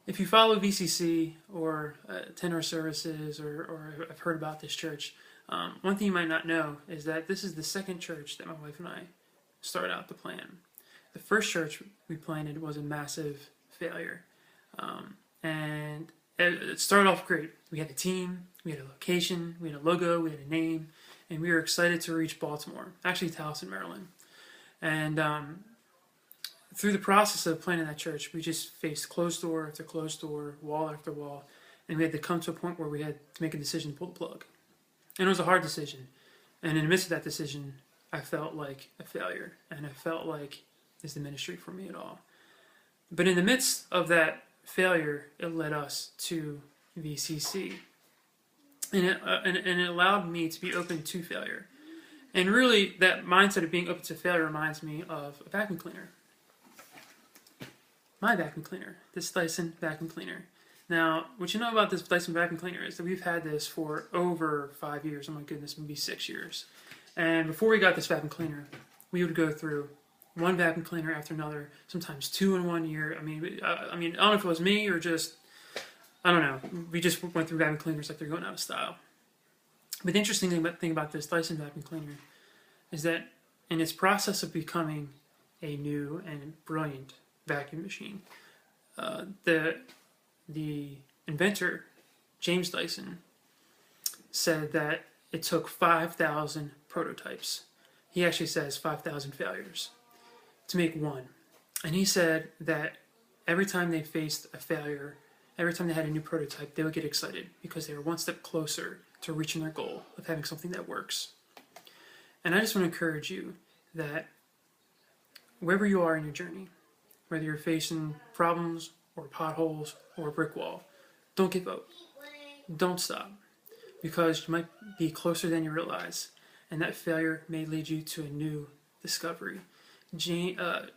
If you follow VCC or attend our services or have heard about this church, one thing you might not know is that this is the second church that my wife and I started out to plan. The first church we planted was a massive failure. And it started off great. We had a team, we had a location, we had a logo, we had a name, and we were excited to reach Baltimore, actually Towson, Maryland. And through the process of planning that church, we just faced closed door after closed door, wall after wall, and we had to come to a point where we had to make a decision to pull the plug. And it was a hard decision. And in the midst of that decision, I felt like a failure, and I felt like, is the ministry for me at all? But in the midst of that failure, it led us to VCC. And it allowed me to be open to failure. And really, that mindset of being open to failure reminds me of a vacuum cleaner. My vacuum cleaner, this Dyson vacuum cleaner. Now, what you know about this Dyson vacuum cleaner is that we've had this for over 5 years. Oh my goodness, maybe 6 years. And before we got this vacuum cleaner, we would go through one vacuum cleaner after another, sometimes 2 in 1 year. I mean, I don't know if it was me or just, I don't know. We just went through vacuum cleaners like they're going out of style. But the interesting thing about this Dyson vacuum cleaner is that in its process of becoming a new and brilliant vacuum machine, the inventor, James Dyson, said that it took 5,000 prototypes. He actually says 5,000 failures to make one. And he said that every time they faced a failure, every time they had a new prototype, they would get excited because they were one step closer to reaching their goal of having something that works. And I just want to encourage you that wherever you are in your journey, whether you're facing problems or potholes or a brick wall, don't give up. Don't stop. Because you might be closer than you realize. And that failure may lead you to a new discovery.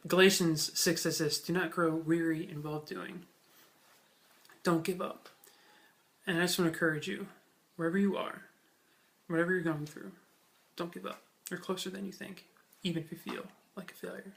Galatians 6 says this: do not grow weary in well-doing. Don't give up. And I just want to encourage you, wherever you are, whatever you're going through, don't give up. You're closer than you think, even if you feel like a failure.